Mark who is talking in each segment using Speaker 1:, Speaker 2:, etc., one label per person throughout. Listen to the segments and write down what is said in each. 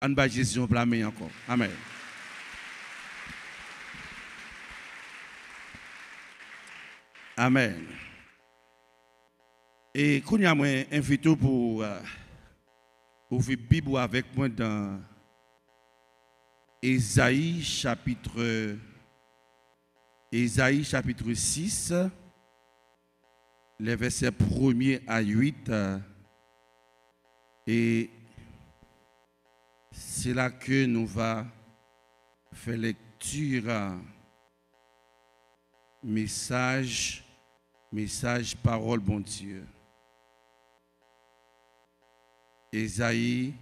Speaker 1: On va Jésus blâmer encore. Amen. Amen. Et quand moi invité pour ouvrir la Bible avec moi dans Ésaïe chapitre 6, les versets 1er à 8. Et c'est là que nous va faire lecture message, parole, bon Dieu. Ésaïe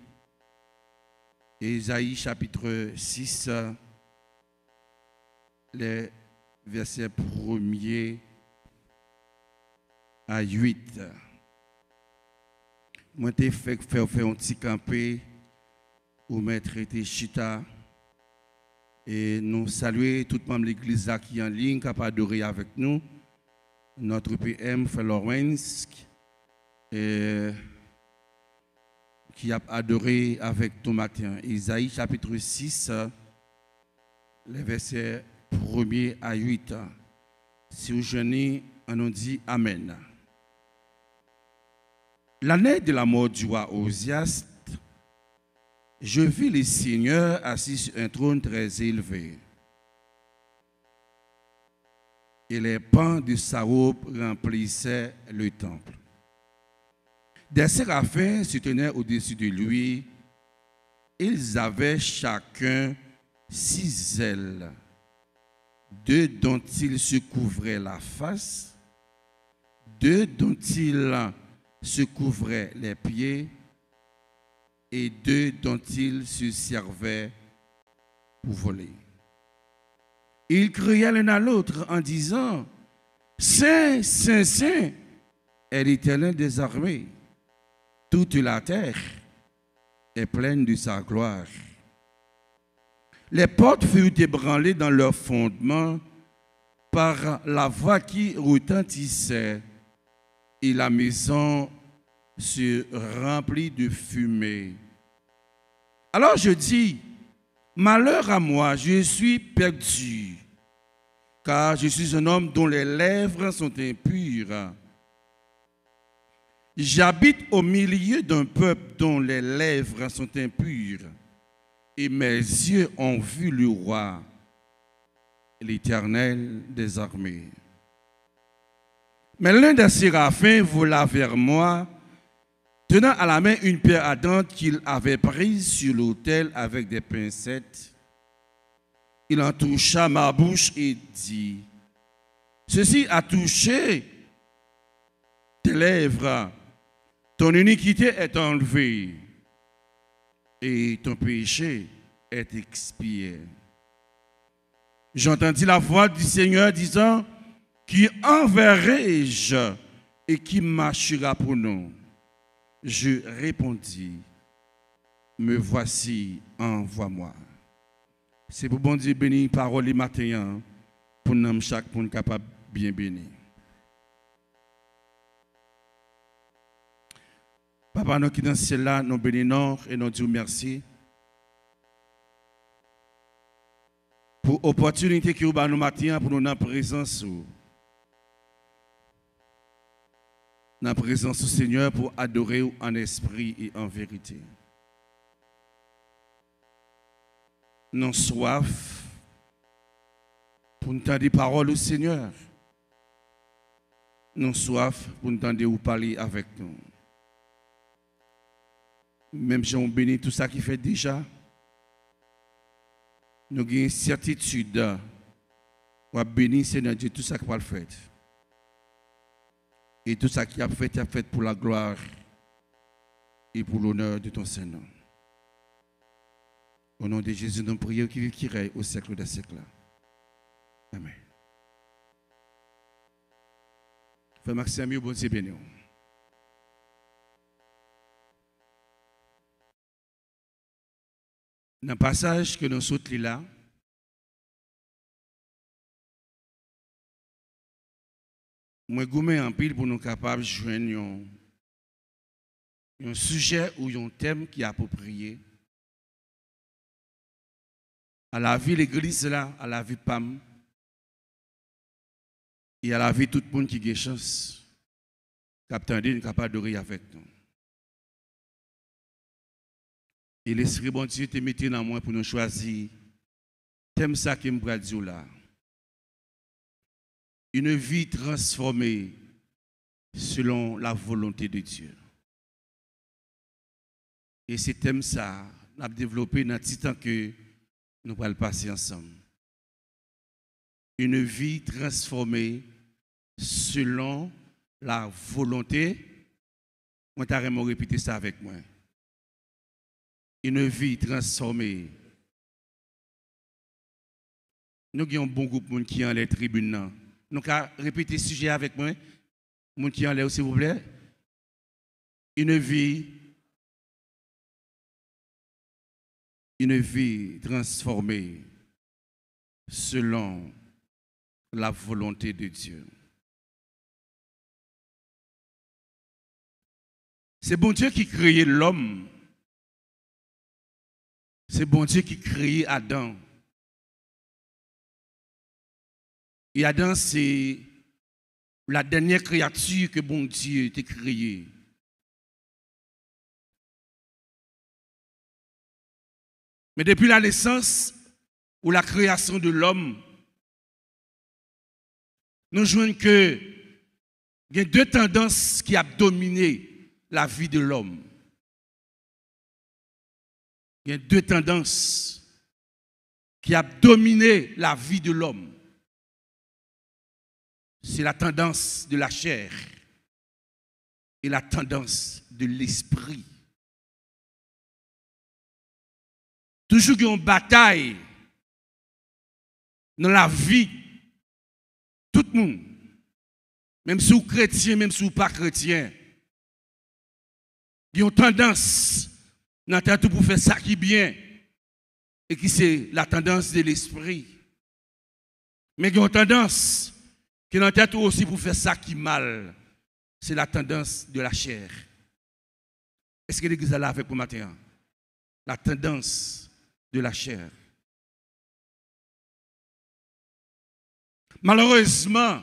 Speaker 1: chapitre 6, les versets 1er à 8. Moi, je fait faire un petit campé ou mettre traiter chita. Et nous saluer tout le monde de l'église qui est en ligne, qui a adoré avec nous. Notre PM, Lawrence, qui a adoré avec nous matin. Isaïe chapitre 6, les versets 1er à 8. Si vous jeûnez, on nous dit Amen. L'année de la mort du roi Osias, je vis le Seigneur assis sur un trône très élevé. Et les pans de sa robe remplissaient le temple. Des séraphins se tenaient au-dessus de lui. Ils avaient chacun 6 ailes, 2 dont ils se couvraient la face, 2 dont ils se couvraient les pieds, et 2 dont ils se servaient pour voler. Ils criaient l'un à l'autre en disant, Saint, Saint, Saint est l'Éternel des armées. Toute la terre est pleine de sa gloire. Les portes furent ébranlées dans leur fondement par la voix qui retentissait, et la maison se remplit de fumée. Alors je dis, malheur à moi, je suis perdu, car je suis un homme dont les lèvres sont impures. J'habite au milieu d'un peuple dont les lèvres sont impures, et mes yeux ont vu le roi, l'Éternel des armées. Mais l'un des séraphins vola vers moi, tenant à la main une pierre ardente qu'il avait prise sur l'autel avec des pincettes. Il en toucha ma bouche et dit, ceci a touché tes lèvres, ton iniquité est enlevée et ton péché est expié. J'entendis la voix du Seigneur disant, qui enverrai-je et qui marchera pour nous? Je répondis, me voici, envoie-moi. C'est pour bon Dieu bénir parole les matins pour nous chaque pour capable bien bénir. Papa, nous qui dans ce là, nous bénissons et nous disons merci pour l'opportunité que vous avez nous matin pour nous dans la présence. Dans la présence du Seigneur pour adorer en esprit et en vérité. Nous soif pour entendre des paroles au Seigneur. Nous soif pour entendre vous parler avec nous. Même si on bénit tout ça qui fait déjà, nous avons une certitude. On va bénir Seigneur Dieu tout ça qui va le faire. Et tout ça qui a fait pour la gloire et pour l'honneur de ton Seigneur. Au nom de Jésus, nous prions qui vit, qui règne au siècle des siècles. Amen. Frère Maxime, bon Dieu béni. Dans le passage que nous sautons là, moi, je en pile pour nous capables de joindre un sujet ou un thème qui est approprié à la vie l'église là, à la vie PAM, et à la vie tout le monde qui a chance, capitaine Dean capable d'adorer avec nous. Et l'esprit bon Dieu te mette dans moi pour nous choisir thème ça qui me dire là. Une vie transformée selon la volonté de Dieu. Et ce thème ça, nous avons développé dans le petit temps que nous allons passer ensemble. Une vie transformée selon la volonté. Moi, tu as vraiment répété ça avec moi. Une vie transformée. Nous avons un bon groupe de gens qui sont dans les tribunes. Nous allons répéter le sujet avec moi. Les gens qui sont là, s'il vous plaît. Une vie transformée selon la volonté de Dieu. C'est bon Dieu qui crée l'homme. C'est bon Dieu qui crée Adam. Et Adam, c'est la dernière créature que bon Dieu a créée. Mais depuis la naissance ou la création de l'homme, nous jouons que il y a deux tendances qui ont dominé la vie de l'homme. Il y a deux tendances qui ont dominé la vie de l'homme. C'est la tendance de la chair et la tendance de l'esprit. Toujours qu'il y a une bataille dans la vie, tout le monde, même si vous êtes chrétien, même si vous n'êtes pas chrétien, il y a une tendance dans la tête pour faire ça qui est bien, et qui c'est la tendance de l'esprit. Mais il y a une tendance qui est dans la tête aussi pour faire ça qui est mal, c'est la tendance de la chair. Est-ce que l'église est là avec pour matin? La tendance de la chair. Malheureusement,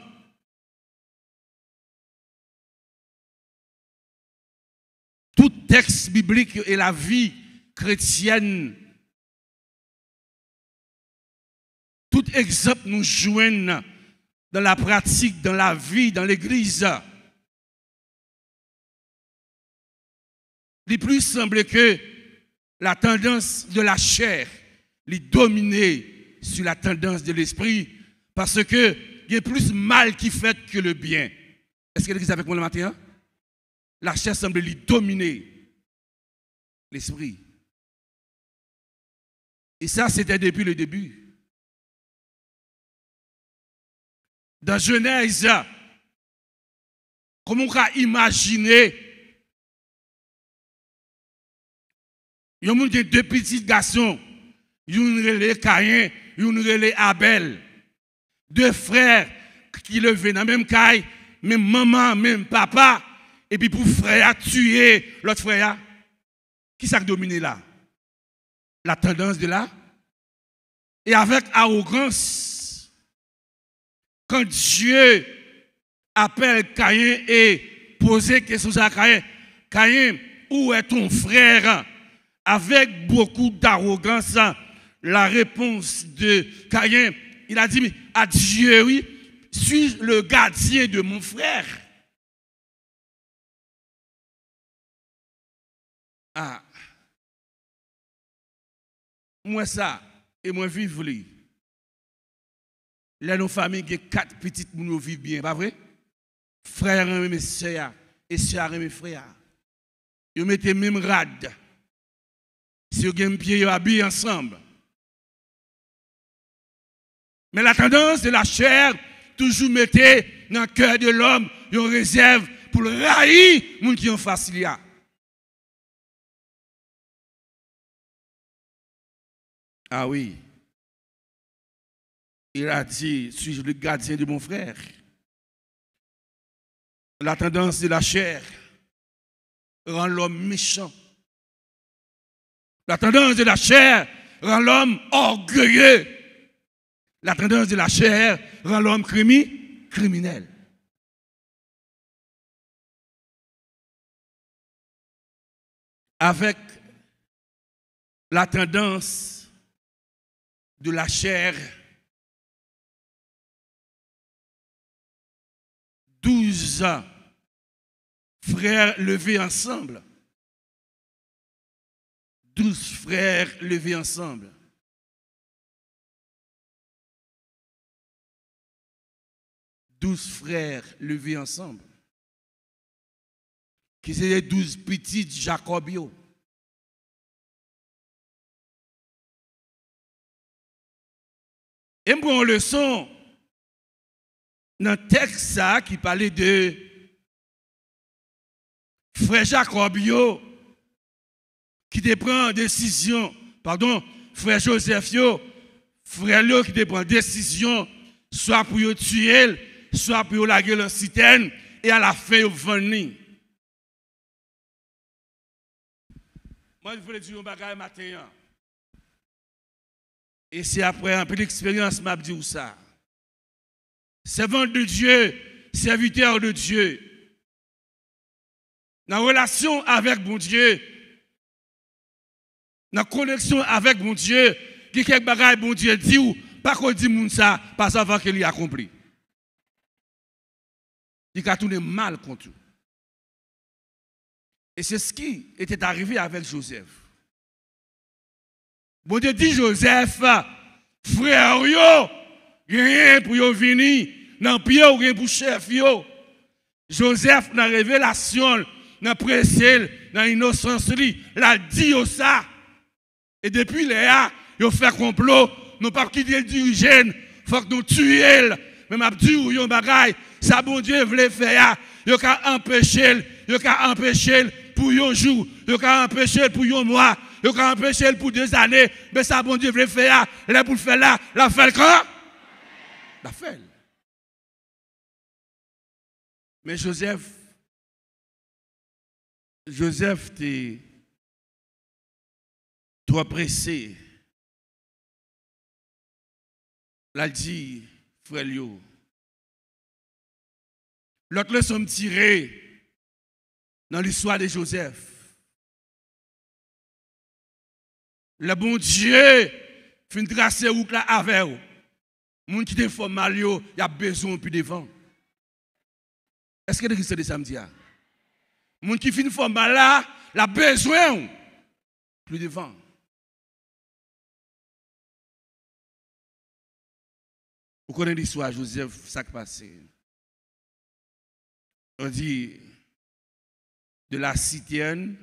Speaker 1: tout texte biblique et la vie chrétienne, tout exemple nous joignent dans la pratique, dans la vie, dans l'église. Il plus semble que la tendance de la chair est dominée sur la tendance de l'esprit parce que il y a plus mal qui fait que le bien. Est-ce que l'église est avec moi le matin? La chair semble lui dominer l'esprit. Et ça, c'était depuis le début. Dans Genèse, comment on peut imaginer il y a deux petits garçons, une relais Caïn, une relais Abel. Deux frères qui levaient dans la même caille, même maman, même papa, et puis pour frère tuer l'autre frère. Qui s'est dominé là? La tendance de là. Et avec arrogance, quand Dieu appelle Caïn et pose question à Caïn, Caïn, où est ton frère? Avec beaucoup d'arrogance, la réponse de Caïn, il a dit à Dieu, oui, suis le gardien de mon frère. Ah, moi ça, et moi vivre li. Là, nos familles, il y a 4 petites qui vivent bien, pas vrai? Frères et mes sœurs, et sœurs et mes frères. Ils mettent même rad. Si vous avez un pied, vous habillez ensemble. Mais la tendance de la chair, toujours mettez dans le cœur de l'homme une réserve pour le raïr, les gens qui ont facile. Ah oui. Il a dit, suis-je le gardien de mon frère? La tendance de la chair rend l'homme méchant. La tendance de la chair rend l'homme orgueilleux. La tendance de la chair rend l'homme criminel. Avec la tendance de la chair, 12 frères levés ensemble. 12 frères levés ensemble. Frères levés ensemble. Qui c'est les 12 petits Jacobio. Et on prend une leçon dans le texte ça, qui parlait de frère Jacobio qui te prend décision, frère Joseph frère Léo qui te prend décision soit pour le tuer, soit pour la gueule en citerne, et à la fin, vous venez. Moi, je voulais dire un bagage matin. Et c'est après un peu d'expérience, je dis ça. Servant de Dieu, serviteur de Dieu. Dans la relation avec mon Dieu, dans la connexion avec mon Dieu, qui quelque bagage bon Dieu dit ou pas qu'on dit ça, pas avant qu'il ait accompli. Il a tourné mal contre eux. Et c'est ce qui était arrivé avec Joseph. Bon Dieu dit Joseph, frère yo, rien pour yo venir, dans pied ou rien pour chef yo. Joseph dans révélation, dans précel, dans innocence l'a dit ça. Et depuis là, yo fait complot, nous pas quitter le dirigeant, faut que nous tuions. Mais m'a dit ou yon bagay, ça bon Dieu voulait faire, yo ka empêcher pour un jour, yo ka empêcher pour un mois, yo ka empêcher pour 2 années, mais ça bon Dieu voulait faire, là pour le faire là, la fait quand? La fait. Mais Joseph était trop pressé. L'a dit, frère Lio. L'autre leçon tirée dans l'histoire de Joseph. Le bon Dieu fin tracer route là avec vous. Moun qui te fait mal yo, y a besoin plus devant. Est-ce que c'est de samedi a? Moun qui fin fait mal là, la besoin plus devant. Vous connaissez l'histoire de Joseph, ça qui passé. On dit, de la citerne,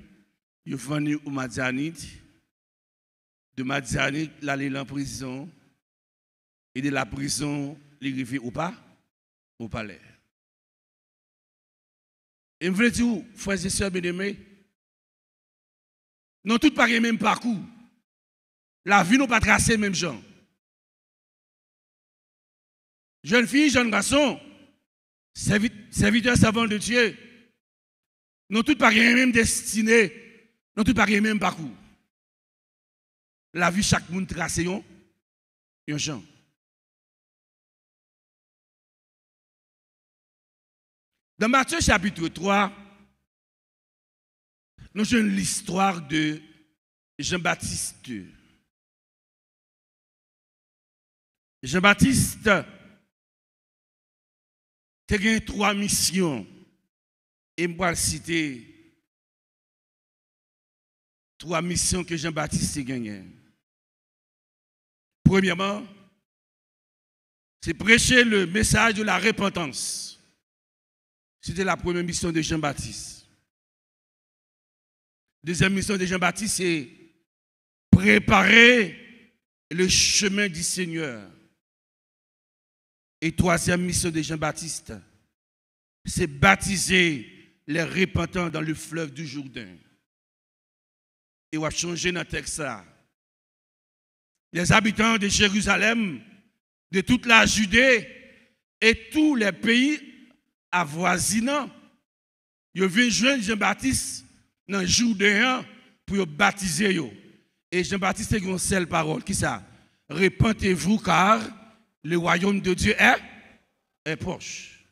Speaker 1: il est venu au Madianite. De Madianite, il allait en prison. Et de la prison, il est arrivé au palais. Et je veux dire, frères et sœurs bien-aimés, nous tous pas le même parcours. La vie n'a pas tracé le même genre. Jeune fille, jeune garçon, serviteur, servant de Dieu, nous tous pas la même destinée, nous tous pas le même parcours. La vie, chaque monde tracé un genre. Dans Matthieu chapitre 3, nous avons l'histoire de Jean-Baptiste. Jean-Baptiste a eu 3 missions. Et je vais citer 3 missions que Jean-Baptiste a gagnées. Premièrement, c'est prêcher le message de la repentance. C'était la première mission de Jean-Baptiste. Deuxième mission de Jean-Baptiste, c'est préparer le chemin du Seigneur. Et troisième mission de Jean-Baptiste, c'est baptiser les repentants dans le fleuve du Jourdain. Et on va changer dans le texte là. Les habitants de Jérusalem, de toute la Judée et tous les pays avoisinants, ils viennent joindre Jean-Baptiste dans le Jourdain pour baptiser. Et Jean-Baptiste a une seule parole. Qui ça? Repentez-vous car le royaume de Dieu est proche.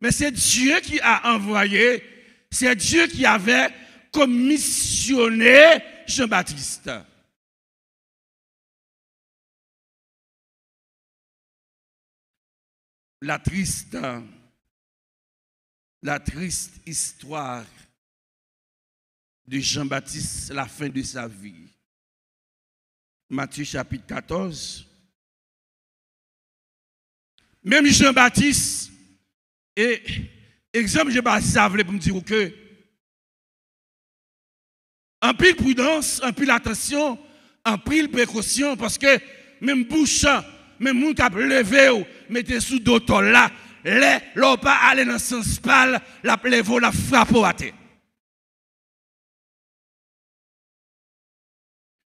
Speaker 1: Mais c'est Dieu qui a envoyé, c'est Dieu qui avait commissionné Jean-Baptiste. La triste histoire de Jean-Baptiste, la fin de sa vie. Matthieu chapitre 14. Même Jean-Baptiste, et exemple Jean-Baptiste, ça voulait pour me dire que en pile prudence, en pile attention, en pile précaution, parce que même bouche, même moun qui a levé, mettez sous d'autres là, l'on pas aller dans le sens pâle, la levé, la frappe au terre.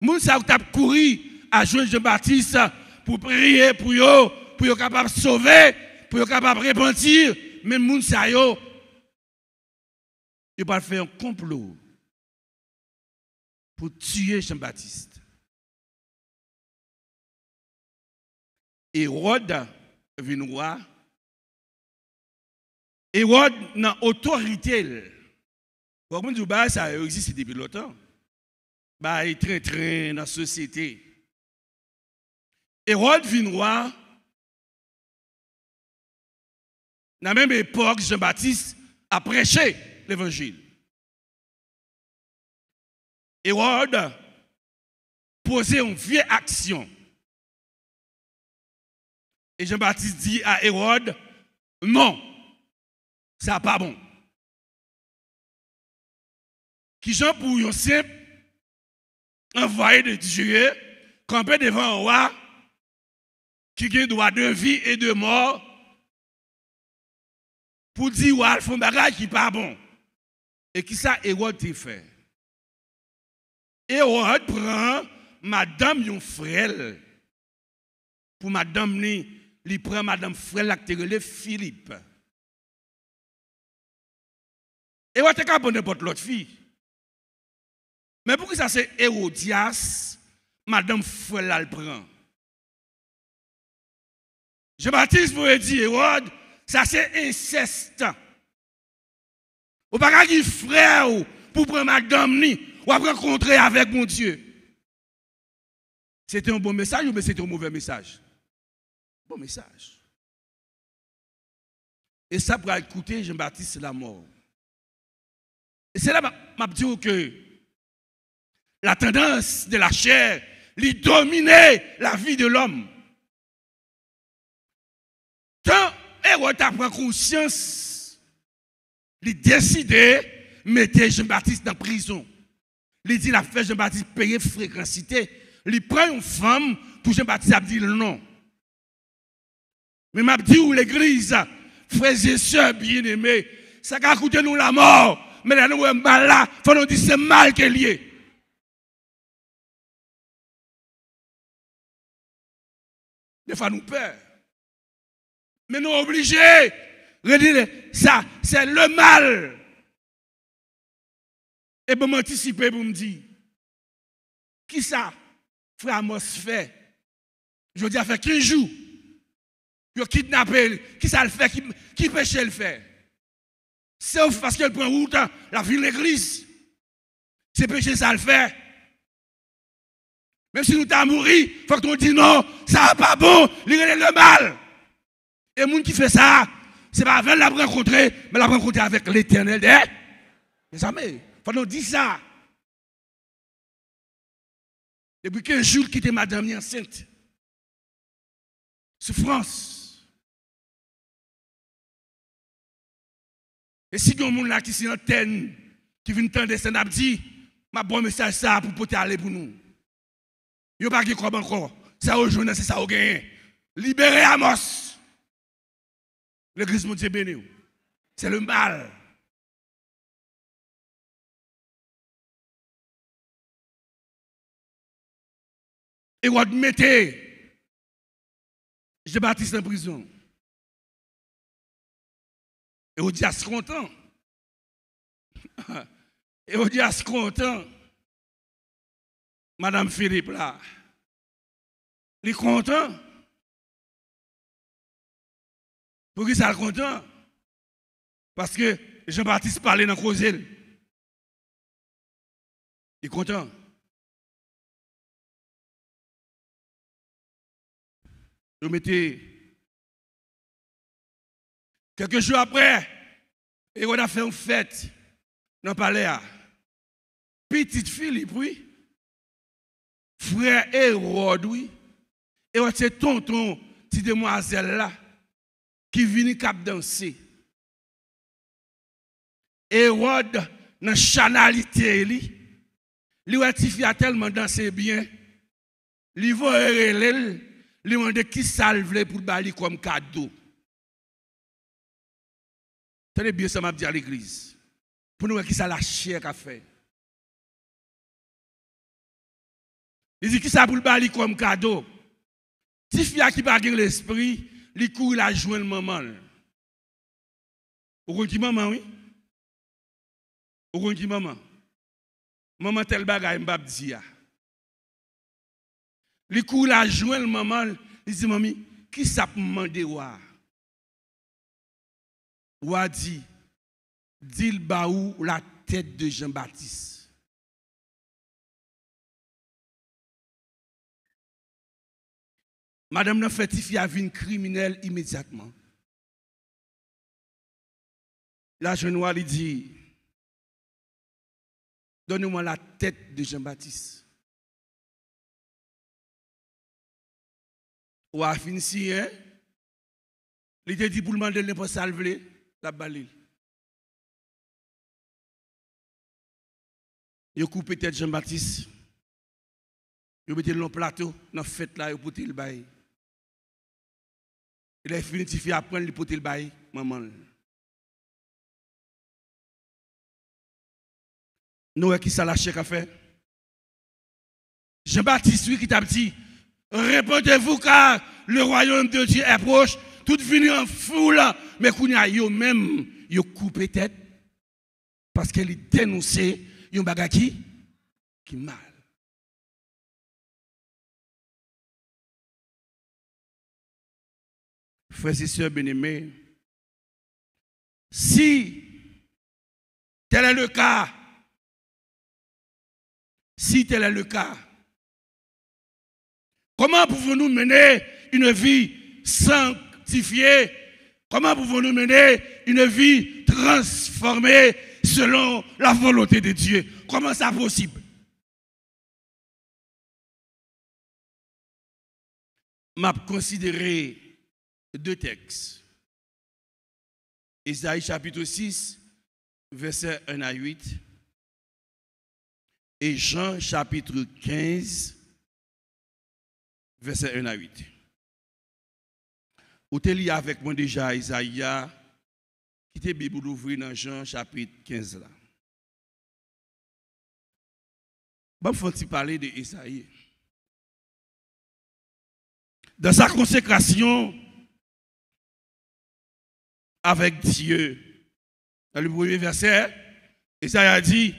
Speaker 1: Moun sa ou tap couru à joindre Jean-Baptiste pour prier pour yo capable de sauver, pour yo capable de repentir, même moun sa yo pas faire un complot pour tuer Jean-Baptiste. Hérode vient roi. Hérode dans autorité. Comment dire ça existe depuis longtemps. Bah, il train dans la société. Hérode vient roi. Dans la même époque, Jean-Baptiste a prêché l'évangile. Hérode posait une vieille action. Et Jean-Baptiste dit à Hérode, non, ça n'est pas bon. Qui Jean pour un simple envoyé de Dieu, campé devant un roi qui a droit de vie et de mort, pour dire ouais, font bagage qui n'est pas bon. Et qui ça Hérode t'a fait? Hérode prend madame yon frère. Pour madame li prend madame frère la qui te Philippe. Hérode t'a capable n'importe l'autre fille. Mais pour que ça c'est Hérodias, madame frère la le prend. Jean-Baptiste vous dit Hérode, ça c'est inceste. Ou pas qu'un frère pour prendre madame ni ou rencontrer avec mon Dieu. C'était un bon message ou c'était un mauvais message? Bon message. Et ça pour écouter Jean-Baptiste la mort. Et c'est là que je dis que la tendance de la chair lui dominait la vie de l'homme. Quand Hérode a pris conscience, il décidé de mettre Jean-Baptiste dans la prison. Il dit la fait Jean-Baptiste payer fréquencité. Il prend une femme pour Jean-Baptiste a dit non. Mais m'a dit où l'église, frères et sœurs bien-aimés, ça a coûté nous la mort. Mais là nous sommes mal là, il faut nous dire c'est mal qu'elle y est. Des fois nous peur. Mais nous sommes obligés de dire ça, c'est le mal. Et pour m'anticiper, pour me dire, qui ça, frère Amos fait? Je dis, fait 15 jours. Il a kidnappé, qui ça le fait, qui péché le fait? Sauf parce qu'elle prend route, la ville de l'église. C'est péché, ça le fait. Même si nous t'as mouru, il faut que nous disions non, ça n'est pas bon, il est le mal. Et les gens qui fait ça, ce n'est pas avec la rencontrer, mais la rencontrer avec l'éternel des amis. Il faut nous dire ça. Depuis 15 jours, quitter madame enceinte. Souffrance. Et si il y a un monde là qui s'y antenne, qui vient entendre ça, n'a dit, ma bon message ça pour porter aller pour nous. Il n'y a pas de quoi encore. Ça aujourd'hui, c'est ça au gain. Libérez Amos. L'église mon Dieu béni. C'est le mal. Et vous mettez Jean-Baptiste en prison. Et vous dites à ce content. Et vous dites à ce content. Madame Philippe là, il est content. Pour qui ça est content? Parce que Jean-Baptiste parlait dans le cause. Il est content. Vous mettez quelques jours après, et on a fait une fête dans le palais. Petite Philippe, oui. Frère Hérode, oui. Et on c'est tonton, petite demoiselle là, qui vient cap danser. Hérode, dans la chanalité, il a tellement dansé bien. Il va il demande qui salve pour bali comme cadeau. Tenez bien ça m'a dit à l'église. Pour nous qui ça la chair qu'a fait. Il dit qui ça pour bali comme cadeau. Si fille qui pas l'esprit, il court la joindre maman. Vous connaissez maman oui? Vous connaissez maman? Maman tel bagay m'bab di ya. Li kou la joindre maman, il dit mami, qui ça pour demander wa? Wa dit le baou la tête de Jean-Baptiste. Madame n'a fait fi a une criminelle immédiatement. La jeune noire lui dit donnez-moi la tête de Jean-Baptiste. Ou a fini si, hein? Il te dit pour le demander n'importe salver la balile. Il a coupé tête Jean-Baptiste. Il a mis le plateau dans la fête là, il a porté le bail. Il a fini de faire apprendre, il a porté le bail, maman. Nous, qui ça lâché qu'a fait? Jean-Baptiste, oui, qui t'a dit, répondez-vous car le royaume de Dieu est proche, tout fini en foule, mais qu'on y a yo même, yo coupé tête, parce qu'elle dénonçait yon baga qui mal. Frères et sœurs bien-aimés, si tel est le cas, comment pouvons-nous mener une vie sanctifiée? Comment pouvons-nous mener une vie transformée selon la volonté de Dieu? Comment c'est possible? M'a considéré deux textes. Isaïe chapitre 6, versets 1 à 8. Et Jean chapitre 15, verset 1 à 8. Vous êtes lié avec moi déjà Isaïe, qui était Bible ouvrir dans Jean chapitre 15 là. Bon, faut-il parler de Isaïe. Dans sa consécration avec Dieu, dans le premier verset, Isaïe a dit,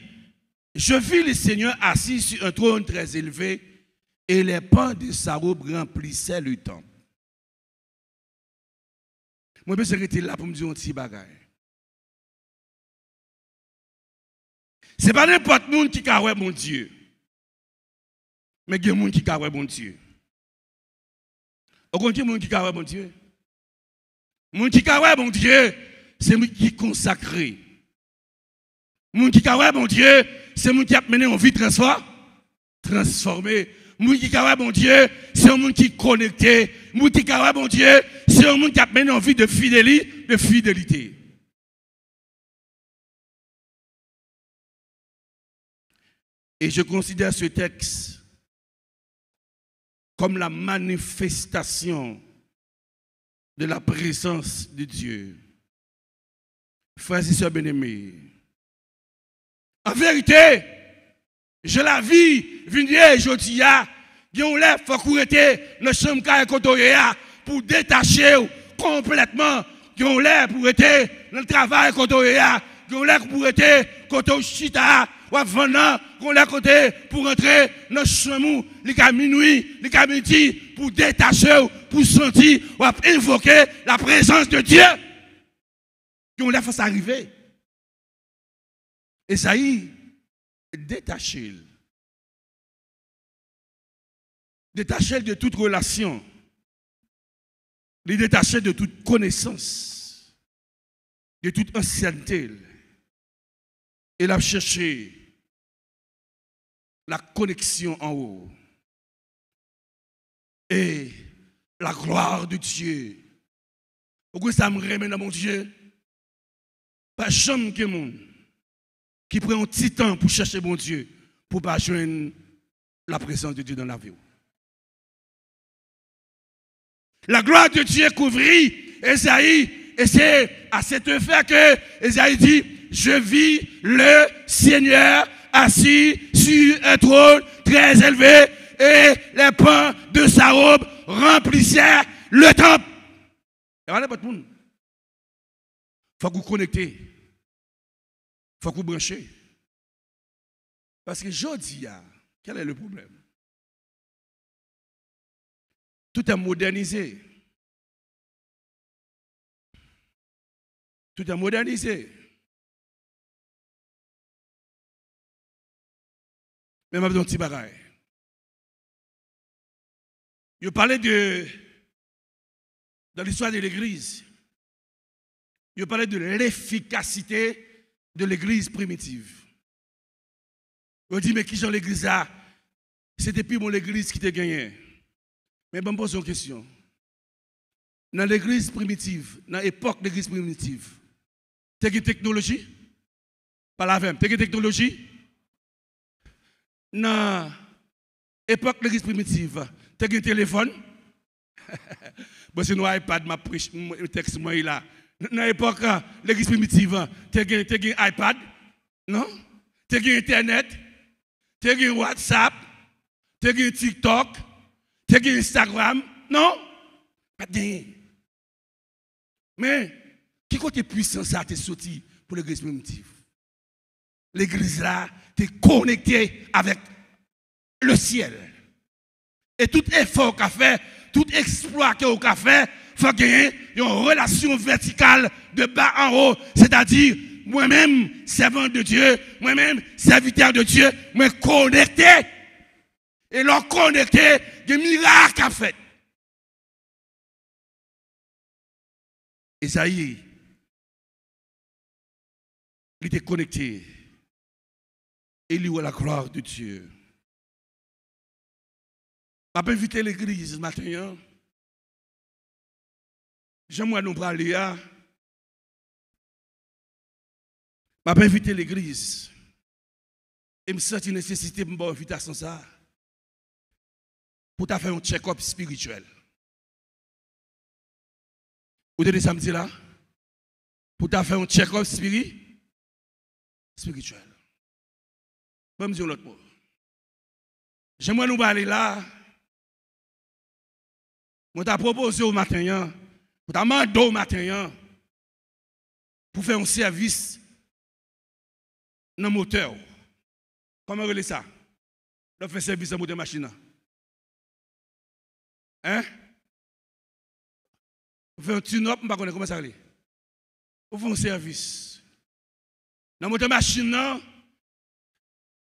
Speaker 1: je vis le Seigneur assis sur un trône très élevé et les pans de sa robe remplissaient le temple. Moi, je suis là pour me dire un petit bagage. Ce n'est pas n'importe qui qui a ouais mon Dieu. Mais il y a des gens qui a ouais mon Dieu. Vous connaissez les gens qui a ouais mon Dieu? Les gens qui a ouais mon Dieu, c'est les gens qui sont consacrés. Les gens qui a ouais mon Dieu, c'est les gens qui ont mené une vie transformée. Les gens qui a ouais mon Dieu, c'est les gens qui sont connectés. Les gens qui a ouais mon Dieu, c'est les gens qui ont mené une vie de fidélité. Et je considère ce texte comme la manifestation de la présence de Dieu. Frères et sœurs bien-aimés, en vérité, je la vis, venir aujourd'hui, il y a faut courir dans la chambre pour détacher complètement, il y a pour être dans le travail il y a pour être chita, ou à vendre, qu'on l'a côté pour rentrer dans le chamou, les cas minuit, les cas midi, pour détacher, pour sentir, ou à invoquer la présence de Dieu. Puis on l'a fait arriver. Et ça y est, détaché. Détaché de toute relation. Les détacher de toute connaissance, de toute ancienneté. Et l'a cherché la connexion en haut. Et la gloire de Dieu. Pourquoi ça me remet dans mon Dieu? Pas jamais que monde qui prend un petit temps pour chercher mon Dieu, pour pas joindre la présence de Dieu dans la vie. La gloire de Dieu couvrit Esaïe, et c'est à cet effet que Esaïe dit, je vis le Seigneur assis sur un trône très élevé, et les pans de sa robe remplissaient le temple. Il faut que vous connectez, il faut que vous branchez. Parce que je dis, quel est le problème? Tout est modernisé. Tout est modernisé. Mais je vais vous dire un petit bagage. Je parlais dans l'histoire de l'Église, je parlais de l'efficacité de l'Église primitive. Je dis, mais qui sont l'Église là? C'est depuis mon l'Église qui t'a gagné. Mais je me pose une question. Dans l'église primitive, dans l'époque de l'église primitive, tu as une technologie? Pas la même. Tu as une technologie? Dans l'époque de l'église primitive, tu as un téléphone? Bon, c'est un iPad, ma texte, moi, là. Dans l'époque de l'église primitive, tu as un iPad? Non? Tu as Internet? Tu as WhatsApp? Tu as TikTok? Tu as Instagram? Non? Pas de rien. Mais, qui côté puissant ça t'est sorti pour l'église primitive? L'église là, t'es connecté avec le ciel. Et tout effort qu'a fait, tout exploit qu'a fait, faut gagner une relation verticale de bas en haut. C'est-à-dire, moi-même, servant de Dieu, moi-même, serviteur de Dieu, me connecté. Et leur connecté, des miracles qu'a fait. Esaïe, il était connecté. Et il voit la gloire de Dieu. Je vais inviter l'église ce matin. J'aimerais nous parler. Je vais inviter l'église. Et je me sens une nécessité pour inviter à ça. Pour faire un check-up spirituel. Vous avez samedi là? Pour faire un check-up spirituel. Je vais me dire l'autre mot. J'aimerais nous parler là. Je t'ai proposé au matin, je t'ai demandé au matin pour faire un service dans le moteur. Comment on dit ça? On fait service dans le moteur machine. Hein? On fait un tune-up, je ne sais pas comment ça va. On fait un service. Dans le moteur machine,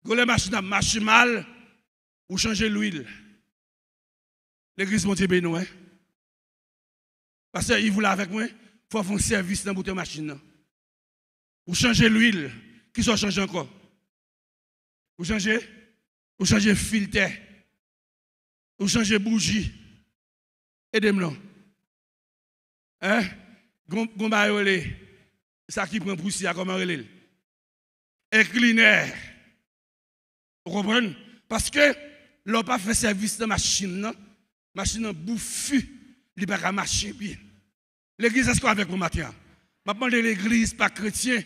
Speaker 1: quand la machine marche mal, ou changer l'huile. L'église monte béni, hein? Parce qu'il voulait avec moi, il faut faire un service dans le moteur machine. Ou changer l'huile, qui soit changé encore? Ou changer filtre, ou changer bougie. Aidez-moi. Hein? Ça qui prend poussière, comment relève? Inclinaire. Vous comprenez? Parce que l'on pas fait service de machine, la machine bouffe, il ne peut pas marcher bien. L'église, est-ce qu'on avec vous matin? Je demande l'église, pas chrétien,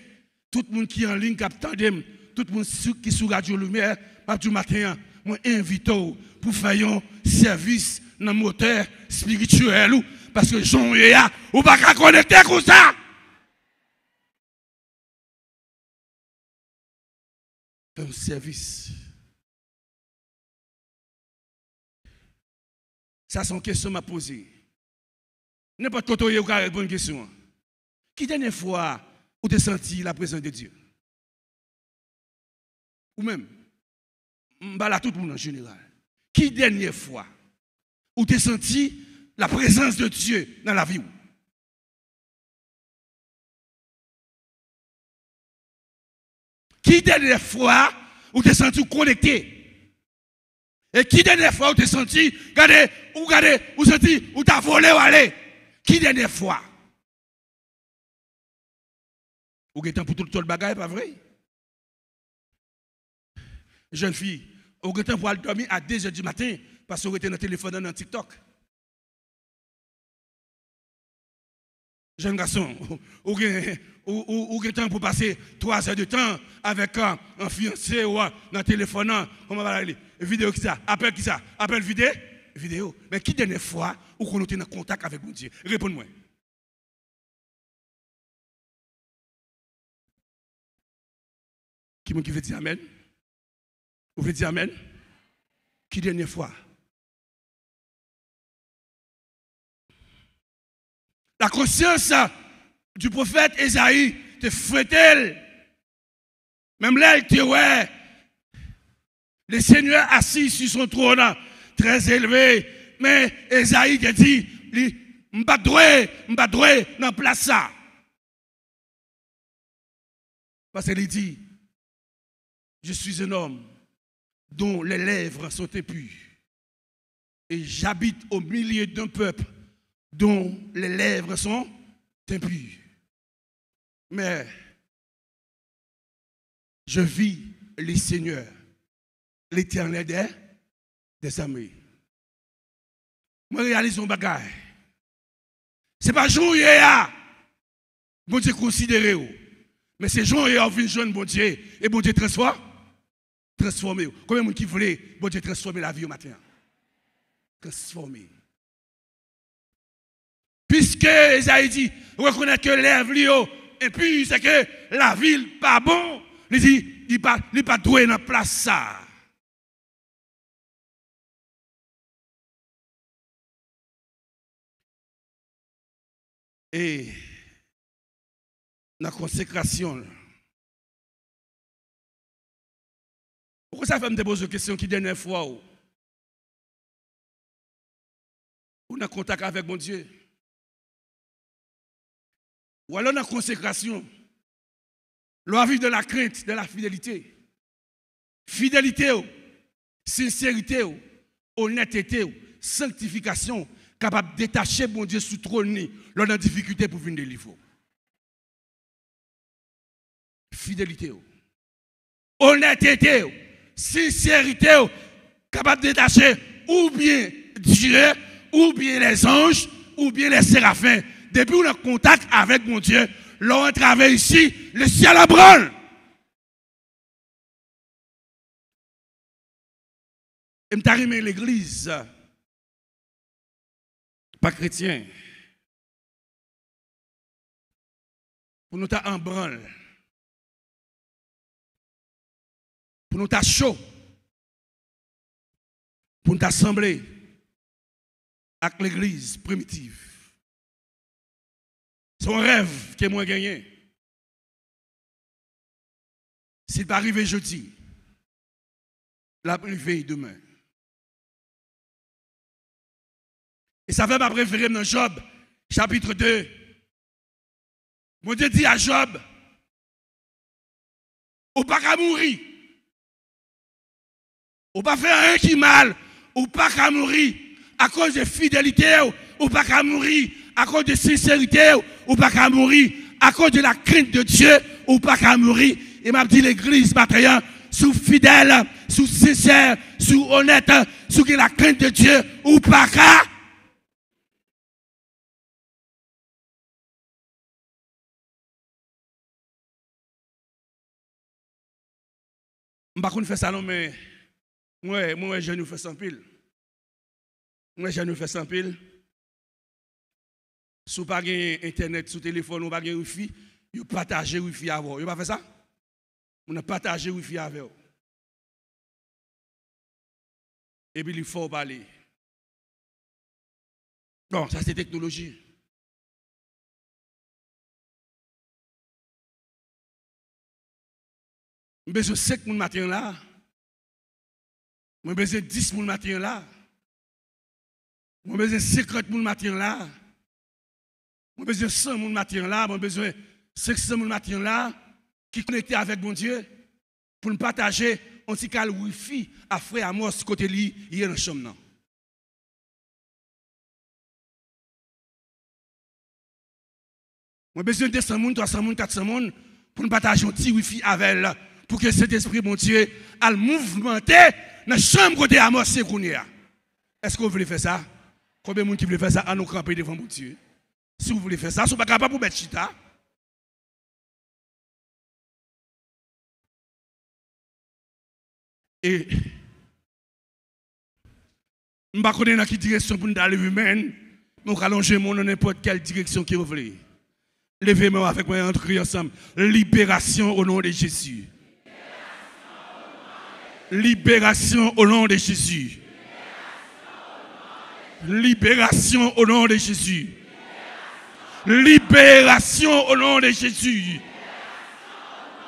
Speaker 1: tout le monde qui est en ligne, capitaine, tout le monde qui est sous Radio Lumière, pas du matin, moi invite pour faire un service dans le moteur spirituel, parce que Jean et ya, ou pas qu'à connecter comme ça. un service. Ça, c'est une question à poser. N'importe quoi, vous avez répondre à une question. Qui dernière fois vous avez senti la présence de Dieu? Ou même, je parle à tout le monde en général. Qui dernière fois vous avez senti la présence de Dieu dans la vie? Qui dernière fois vous avez senti connecté? Et qui dernière fois vous avez senti, vous senti, vous avez volé ou allé? Qui dernière fois? Vous avez temps pour tout le bagage, pas vrai? Jeune fille, vous avez temps pour aller dormir à 2h du matin parce que vous êtes dans le téléphone dans TikTok. Jeune garçon, vous avez temps pour passer 3 heures de temps avec un fiancé ou dans le téléphone. Comment va aller? Vidéo qui ça? Appel qui ça? Appel vidéo? Vidéo. Mais qui dernière fois vous êtes en contact avec mon Dieu? Réponds-moi. Qui veut dire Amen? Vous voulez dire Amen? Qui dernière fois? La conscience du prophète Esaïe te fouette. Même là, il te ouais. Le Seigneur assis sur son trône, très élevé. Mais Esaïe te dit, m'pas droit dans la place ça. Parce qu'il dit, je suis un homme dont les lèvres sont impures. Et j'habite au milieu d'un peuple dont les lèvres sont impures. Mais je vis le Seigneur, l'Éternel des armées. Moi, je réalise mon bagage. Ce n'est pas jour hier, bon Dieu considéré. Mais c'est jour hier, on vient jeune bon Dieu. Et bon Dieu transformé. Combien de gens qui voulaient bon Dieu transformer la vie au matin? Transformer. Puisque Esaïe dit, reconnaître que l'œuvre et puis c'est que la ville pas bon, il dit, il pas doué dans la place ça. Et la consécration. Pourquoi ça fait me poser une question qui dernière fois ou en contact avec mon Dieu? Ou alors dans la consécration, l'on vivre de la crainte, de la fidélité. Fidélité, sincérité, honnêteté, sanctification, capable de détacher mon Dieu sous trône, l'on a difficulté pour venir délivrer. Fidélité, honnêteté, sincérité, capable de détacher ou bien Dieu, ou bien les anges, ou bien les séraphins. Depuis qu'on a contact avec mon Dieu, l'on travaille ici, le ciel a branle. Et je suis l'église, pas chrétien, pour nous en branle, pour nous chaud, pour nous assembler avec l'église primitive. Son rêve qui est moins gagné. S'il va arriver jeudi, la arriver demain. Et ça fait ma préférée dans Job, chapitre 2. Mon Dieu dit à Job, ou pas qu'à mourir. Ou pas faire rien qui mal, ou pas qu'à mourir. À cause de fidélité, ou pas qu'à mourir. À cause de sincérité, ou pas qu'à mourir. À cause de la crainte de Dieu, ou pas qu'à mourir. Et m'a dit l'église matin, sous fidèle, sous sincère, sous honnête, sous la crainte de Dieu, ou pas qu'à. Je ne vais pas faire ça, non, mais moi, je ne fais sans pile. Moi, je ne fais sans pile. Si vous n'avez pas internet, sur téléphone, ou pas de wifi, vous partagez wifi avec vous. Vous ne pas fait ça? Vous ne partagez wifi avec vous. Et puis il faut parler. Bon, ça c'est technologie. Je besoin de 5 personnes matin là. Je besoin de 10 personnes matin là. Je besoin de 50 personnes matin là. Je besoin de 100 personnes matin là. Je besoin de 500 personnes matin là qui connectent avec mon Dieu pour nous partager un petit cal wifi à frère Amos côté lui hier dans la chambre. Je besoin de 200 personnes, 300 personnes, 400 personnes pour nous partager un petit wifi avec elle. Pour que cet esprit, mon Dieu, a mouvementé dans la chambre côté Amos Sekounia. Est-ce que vous voulez faire ça? Combien de monde qui veut faire ça à nous camper devant mon Dieu? Si vous voulez faire ça, vous n'êtes pas capable pour mettre chita. Et je ne sais pas dans quelle direction pour nous aller humaine, mais on va allonger mon dans n'importe quelle direction qui vous voulez. Levez-moi avec moi et entrez ensemble. Libération au nom de Jésus. Libération au nom de Jésus. Libération au nom de Jésus. Libération au nom de Jésus.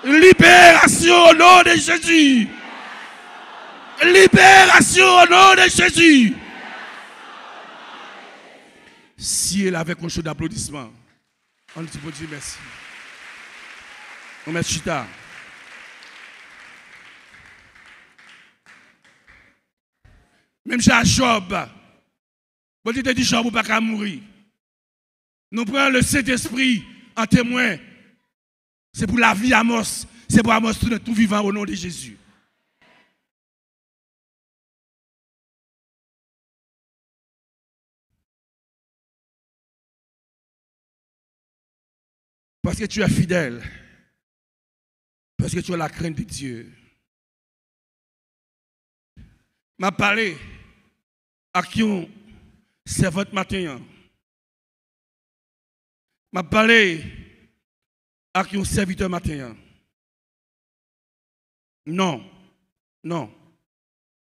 Speaker 1: Libération au nom de Jésus. Libération au nom de Jésus. Ciel avec un chaud d'applaudissement. On te dit merci. On met chita. Même chez Job, bon Dieu te dit Job ou pas qu'à mourir. Nous prenons le Saint-Esprit en témoin. C'est pour la vie Amos. C'est pour Amos tout vivant au nom de Jésus. Parce que tu es fidèle. Parce que tu as la crainte de Dieu. M'a parlé à qui on servante matin. M'a parlé à qui on serviteur matin. Non, non.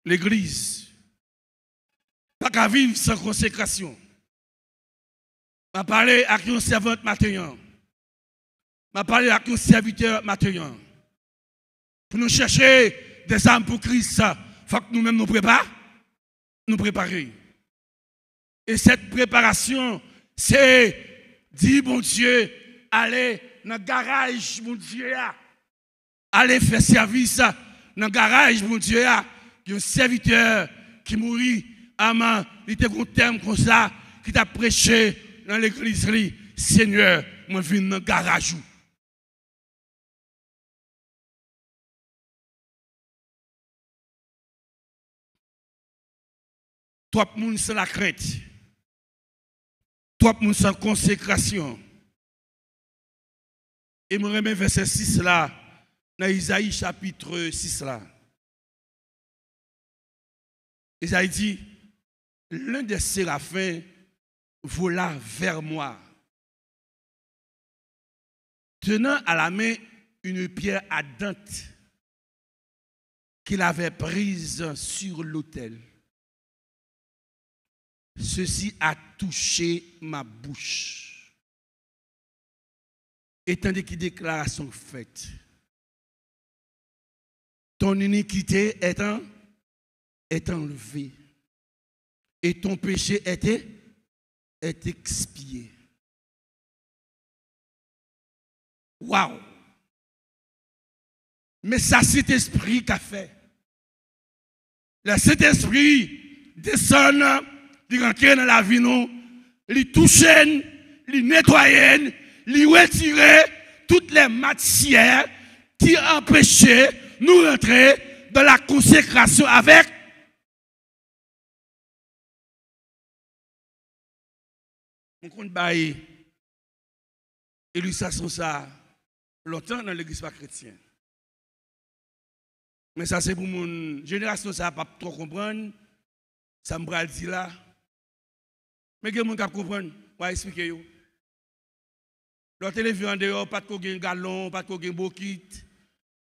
Speaker 1: L'église, pas qu'à vivre sans consécration. M'a parlé à qui on servante matin. M'a parlé à qui on serviteur matin. Pour nous chercher des âmes pour Christ, il faut que nous-mêmes nous préparer. Et cette préparation, c'est dire, bon Dieu, allez dans le garage, mon Dieu, allez faire service dans le garage, mon Dieu, il y a un serviteur qui mourit, il était un terme comme ça, qui t'a prêché dans l'église, Seigneur, moi je viens dans le garage. Trois personnes sans la crainte. Trois personnes sans consécration. Et me remet verset 6 là, dans Isaïe chapitre 6 là. Isaïe dit, l'un des séraphins vola vers moi, tenant à la main une pierre ardente qu'il avait prise sur l'autel. Ceci a touché ma bouche. Et tandis qu'il déclaration faite, ton iniquité est enlevée et ton péché est expié. Waouh! Mais ça, c'est l'esprit qu'a fait. Le Saint-Esprit descend, il rentre dans la vie, il touche, il nettoie, il retire toutes les matières qui empêchaient nous rentrer dans la consécration avec. On compte bailler illustration ça longtemps dans l'église pas chrétienne. Mais ça c'est pour mon génération ça pas trop comprendre. Ça me bral dit là. Mais quelqu'un qui comprendre, on va expliquer yo. Dans télévision en dehors pas de un galon, pas de bokit.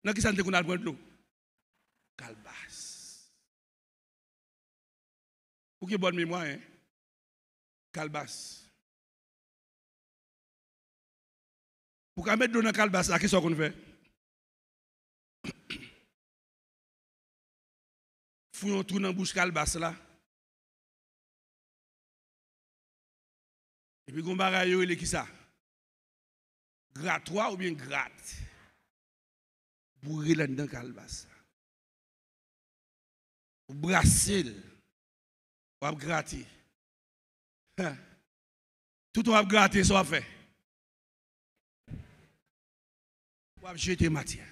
Speaker 1: Dans qui ça ne qu'on a prendre l'eau. Calbas. Pour que bonne mémoire, hein? Calbas. Pour qu'on mette dans Calbas, là, qu'est-ce qu'on fait? Fouillons tout dans la bouche Calbas là. Et puis, on va il est qui ça? Grattoir ou bien gratte? Bourrer là-dedans Calbas. Ou brasser. Ou gratter. Tout on va gratter, ça va faire. Ou va jeter matière.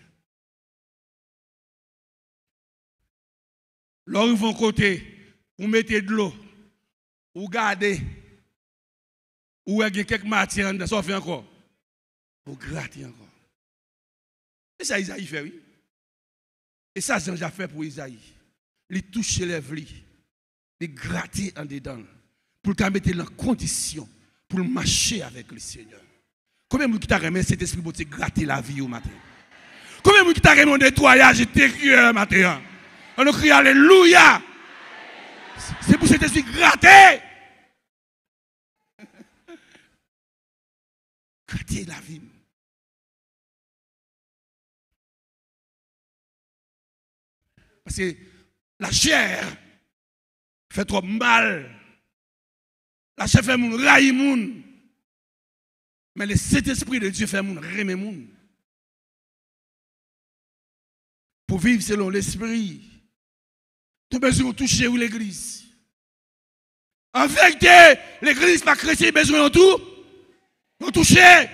Speaker 1: Là, ils vont côté, ou mettez de l'eau, ou garder, ou il y a quelques matières, ça fait encore. Ou gratter encore. Et ça, Isaïe fait, oui. Et ça, Jean a fait pour Isaïe. Il touche les lèvres, il gratter en dedans, pour qu'il mette en condition, pour marcher avec le Seigneur. Combien de gens qui remis cet esprit pour te gratter la vie au matin? Combien de gens qui remis un nettoyage intérieur matin? On crie Alléluia. C'est pour cet esprit gratter. Gratter la vie. Parce que la chair fait trop mal. La chair fait moun raï moun. Mais le Saint-Esprit de Dieu fait moun remet moun. Pour vivre selon l'esprit. Tu as besoin de toucher où l'église. En vérité, l'église pas chrétienne, besoin de tout. De toucher.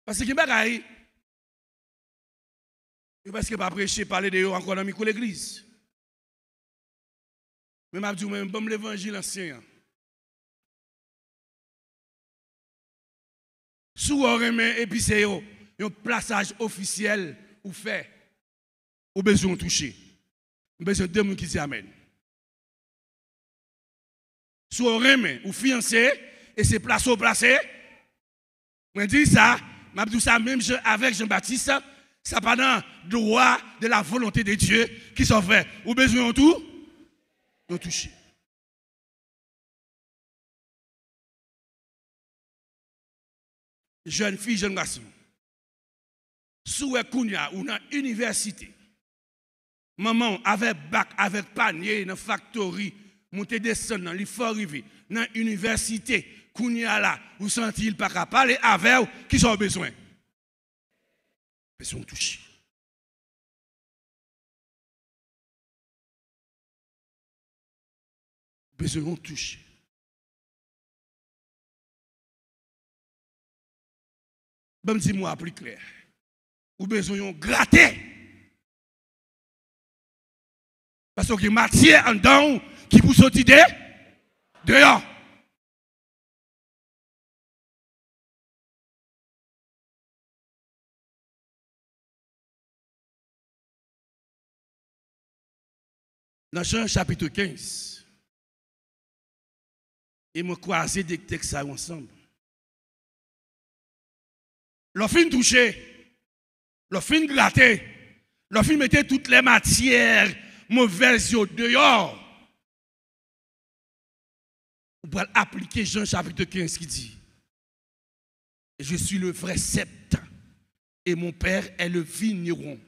Speaker 1: Parce que bagaille, parce que pas prêcher, parler de eux encore dans l'église. Mais je dis même bon l'évangile ancien. Sous remet et puis c'est un plaçage officiel ou fait ou besoin de toucher. Besoin de deux personnes qui disent amen. Sous remet ou fiancé et c'est placé au placé. Je dis ça, je dis ça même avec Jean-Baptiste, ça pas dans le droit de la volonté de Dieu qui sont faits. Ou besoin de tout, de toucher. Jeune fille, jeune garçon, sous Kounia ou dans l'université, maman avec bac, avec panier, dans la factory, monter descendre dans l'effort arrivé, dans l'université, Kounia là, vous sentez pas qu'à parler avec vous, qui sont besoin. Besoin de toucher. Besoin de toucher. Ben dis-moi plus clair. Ou besoin de gratter. Parce que matière en dedans qui vous sortit dehors. Dans Jean chapitre 15, et me croisé des textes ensemble. L'offre touché, l'offre gratté, l'offre mettait toutes les matières mauvaises dehors. On peut appliquer Jean chapitre 15 qui dit: je suis le vrai sept et mon père est le vigneron.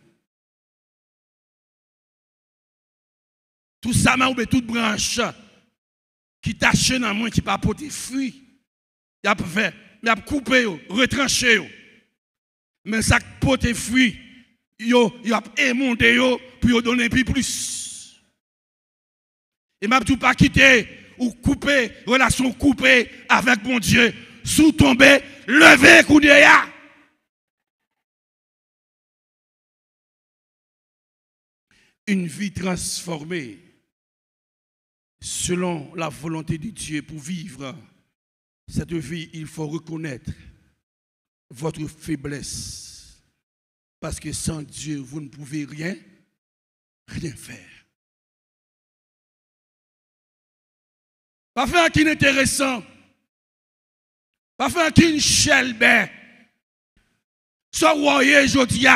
Speaker 1: Tout ça m'a oublié toute branche qui tâche dans moi qui pas porter fruit. Il a fait, il a coupé, retranché. Mais ça porte fruit, il a émondé pour donner plus. Et m'a tout pas quitté ou couper, relation coupée avec mon Dieu, sous tomber, lever coup de ya. Une vie transformée selon la volonté de Dieu pour vivre cette vie, il faut reconnaître votre faiblesse. Parce que sans Dieu, vous ne pouvez rien faire. Pas faire un qui est intéressant. Pas faire un qui est chelbert. Soit voyez, je dis,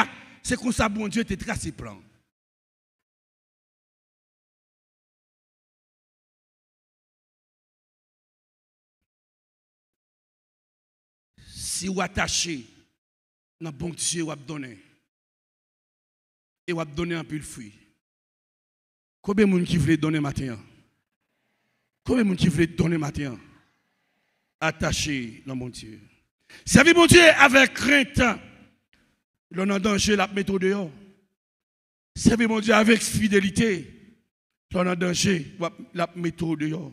Speaker 1: c'est comme ça, bon Dieu, te tracé plan. Si vous attachez, dans bon Dieu, vous donner. Et vous donner un peu de fruit. Combien de gens qui veulent donner matin? Combien de gens qui veulent donner matin? Attaché dans mon Dieu. Servir mon Dieu avec crainte. L'on a danger, la mettre dehors. Servir mon Dieu avec fidélité. L'on a danger, la mettre dehors.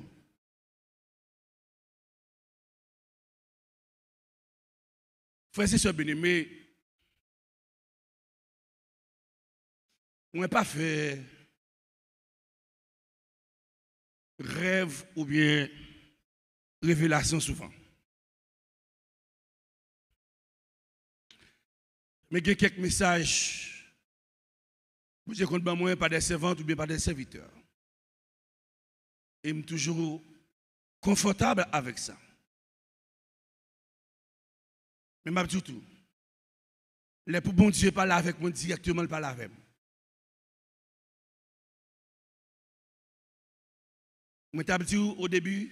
Speaker 1: Frères et sœurs bien-aimés, on n'a pas fait rêve ou bien révélation souvent. Mais il y a quelques messages, vous dites qu'on ne moi pas des servantes ou bien pas des serviteurs. Et je suis toujours confortable avec ça. Mais je dis tout. Les pour bon Dieu parler avec moi directement, parler avec moi. Je t'ai dit au début,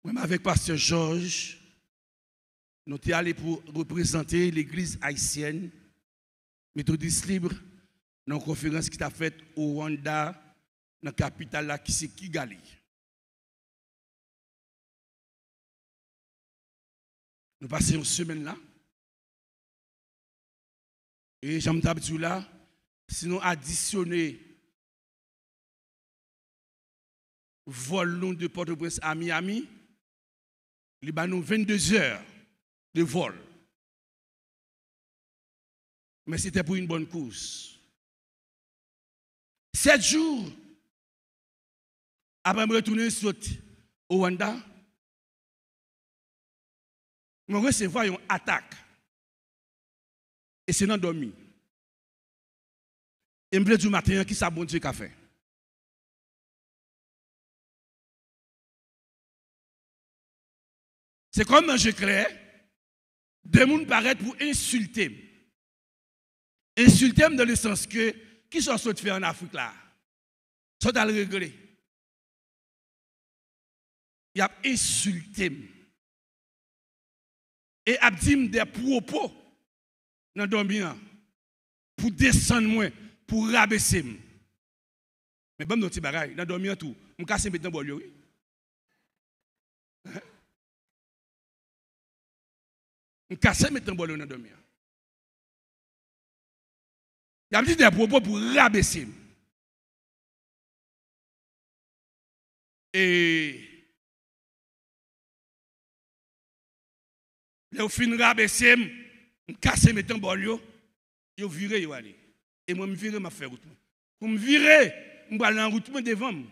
Speaker 1: moi avec Pasteur Georges, nous sommes allés pour représenter l'église haïtienne, méthodiste libre, dans une conférence qui a faite au Rwanda, dans la capitale qui c'est Kigali. Nous passons une semaine là. Et j'aime dit là, si nous additionnons vol de Port-au-Prince à Miami, il y a 22 heures de vol. Mais c'était pour une bonne course. 7 jours après me retourner au Rwanda, je recevoir une attaque. Et c'est dans dormi. Et je me dis matin qui ça bon Dieu qu'a fait. C'est comme un jeu clair. Des gens paraissent pour insulter. Insulter dans le sens que, qui sont sortis faire en Afrique là? Sont à le régler. Il a insulté. Et a dit des propos dans le domaine pour descendre moins, pour rabaisser. Mais bon, nos petits bagailles, dans le domaine tout, je casse maintenant bolio. Je casse maintenant bolio dans le domaine. Il a dit des propos pour rabaisser. Et le fin rabaisser, je casse maintenant bolio, je vire yo aller. Et moi je vire m'a faire route. Pour me virer, je vais aller en route devant moi.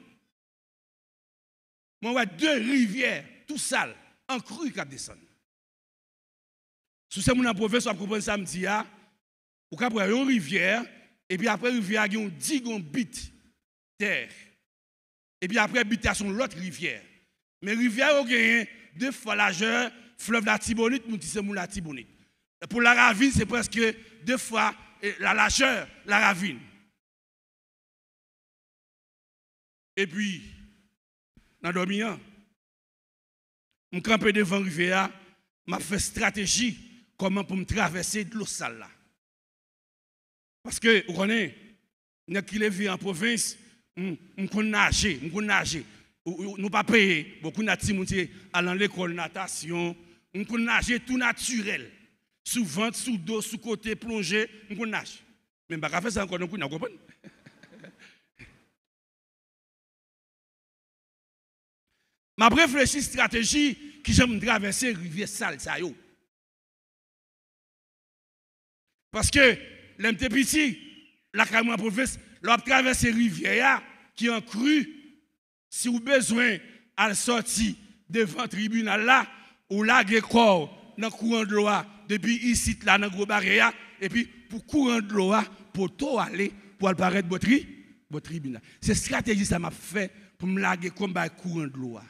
Speaker 1: Moi ouais 2 rivières tout sale, en cru qui descend. Si c'est mon province, on comprend ça me dit ah, ou quand prendre une rivière et puis après rivière il y a un digon bit terre. Et puis après bit sur l'autre rivière. Mais rivière au gagne 2 fois largeur, fleuve la Tibonite, nous disons la Tibonite. Pour la ravine, c'est presque 2 fois la largeur, la ravine. Et puis, dans le domaine, je me campe devant la rivière, je fais stratégie comment pour me traverser de l'eau sale là. Parce que, vous connaissez, nous qui vivons en province, nous connaissons nager. Nous pas payer. Beaucoup de gens allant à l'école natation, nous connaissons nager tout naturel. Sous ventre, sous dos, sous côté, plongé, nous connaissons nager. Mais je ne vais pas faire ça encore, nous comprenons. Ma réfléchi stratégie qui j'aime traverser rivière sale ça yo. Parce que l'MT petit, la caméra province, l'a traversé rivière qui en cru si vous besoin à sortir devant tribunal là ou là corps dans courant de l'eau depuis ici là dans gros barrière et puis pour courant de l'eau pour tout aller pour apparaître votre tribunal. C'est stratégie ça m'a fait pour me laguer comme courant de l'eau.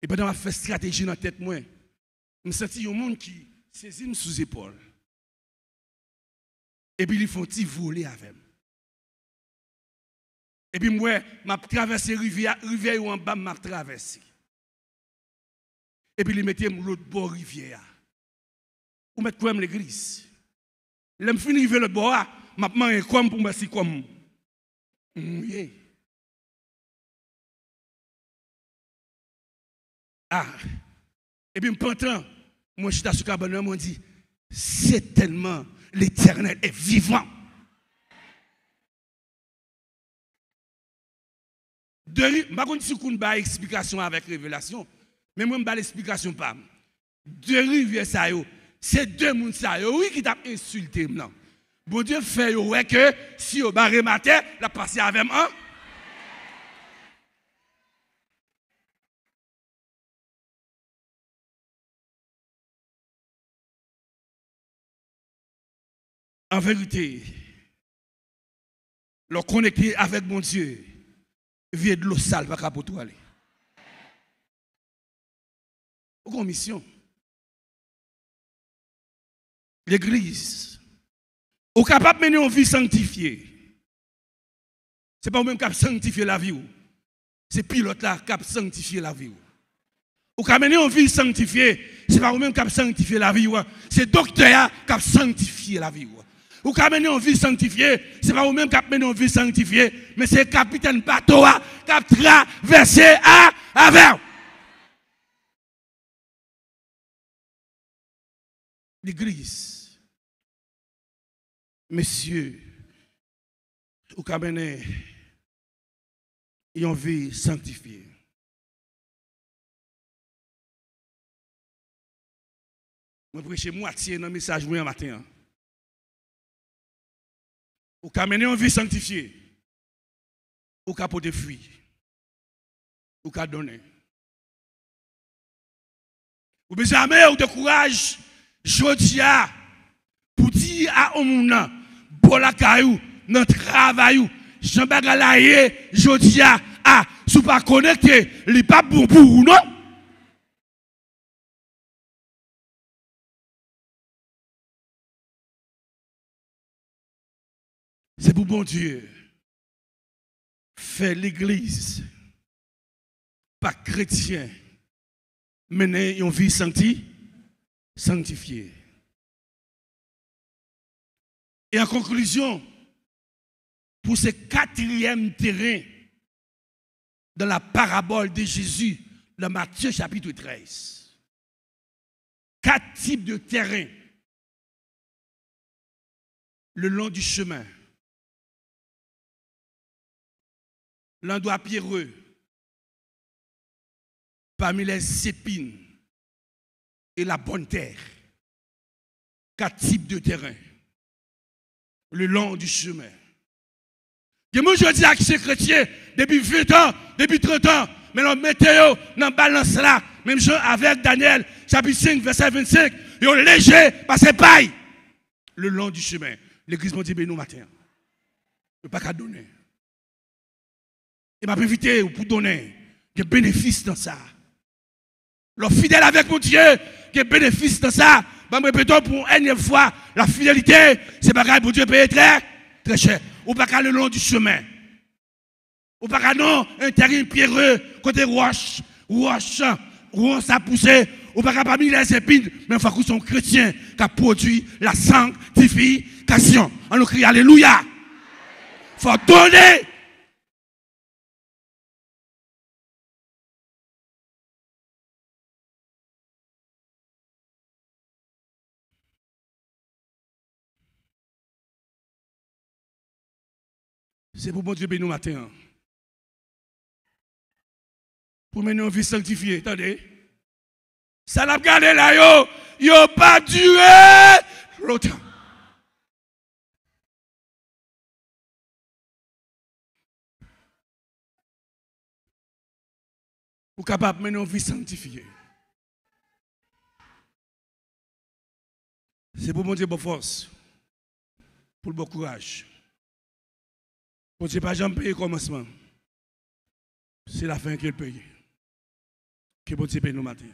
Speaker 1: Et pendant que je fais stratégie dans la tête, moi, je me sens un monde qui saisit sous épaule. Et puis ils font voler avec. Et puis moi, je traverse la rivière ou en bas, je traverse. Et puis ils mettent l'autre bord de la rivière. Ou mettre quoi l'église. Là, je finis l'autre bord, je mange quoi pour me faire comme. Ah. Et puis, pendant, moi, je suis dans ce cabanon, je me dis, c'est tellement l'Éternel est vivant. Je ne sais pas si vous avez une explication avec révélation, mais moi, je n'ai pas l'explication. Deux rivières, c'est deux personnes oui, qui t'ont insulté. Non. Bon Dieu fait que si vous barrez ma tête, la passer avec moi. En vérité, le connecter avec mon Dieu, vient de l'eau sale, pas pour tout aller. Aucune mission. L'église, est capable de mener une vie sanctifiée. Ce n'est pas vous-même qui sanctifié la vie. C'est pilote là qui sanctifié la vie. Ou qui mener une vie sanctifiée, ce n'est pas vous-même qui sanctifié la vie. C'est docteur qui sanctifié la vie. Ou qui mener une vie sanctifiée, ce n'est pas vous-même qui mener une vie sanctifiée, mais c'est le capitaine bateau qui a traversé avec. L'église, messieurs, ou qui mener une vie sanctifiée. Je prêche moitié dans le message moi matin. Ou qu'à mener une vie sanctifiée. Ou qu'à porter fruit. Ou qu'à donner. Ou bien jamais ou de courage, jodia, pour dire à un pour la caillou, notre travail, Jean Bagalaye, jodia, sous pas connecté, il n'est pas bon pour vous, non? C'est pour bon Dieu. Faire l'église, pas chrétien, mener une vie sanctifiée. Et en conclusion, pour ce quatrième terrain dans la parabole de Jésus, dans Matthieu chapitre 13. 4 types de terrains le long du chemin. L'endroit pierreux, parmi les épines et la bonne terre. 4 types de terrain le long du chemin. Et moi je dis à ces chrétiens, depuis 20 ans, depuis 30 ans, mais on mettez dans la balance là, même chose avec Daniel, chapitre 5, verset 25, ils ont léger, parce que paille le long du chemin. L'église m'a dit, nous matin, je ne peux pas donner. Il m'a invité pour donner des bénéfices dans ça. Le fidèle avec mon Dieu, des bénéfices dans ça. Je me répète pour une énième fois, la fidélité, c'est pas grave pour Dieu payer très, très cher. Ou pas le long du chemin. Ou pas non, un terrain pierreux, côté roche, où ça pousse, ou pas parmi les épines, mais il faut que sont chrétiens qui a produit la sanctification. On nous crie Alléluia. Il faut donner. C'est pour bon Dieu béni nous matin. Pour mener une vie sanctifiée, attendez. Ça l'a gardé là, yo pas duré longtemps. Pour capable de mener une vie sanctifiée. C'est pour bon Dieu bonne force. Pour le bon courage. Pour Dieu pas jamais payer commencement. C'est la fin qu'il paye. Que bon Dieu paye nous matin.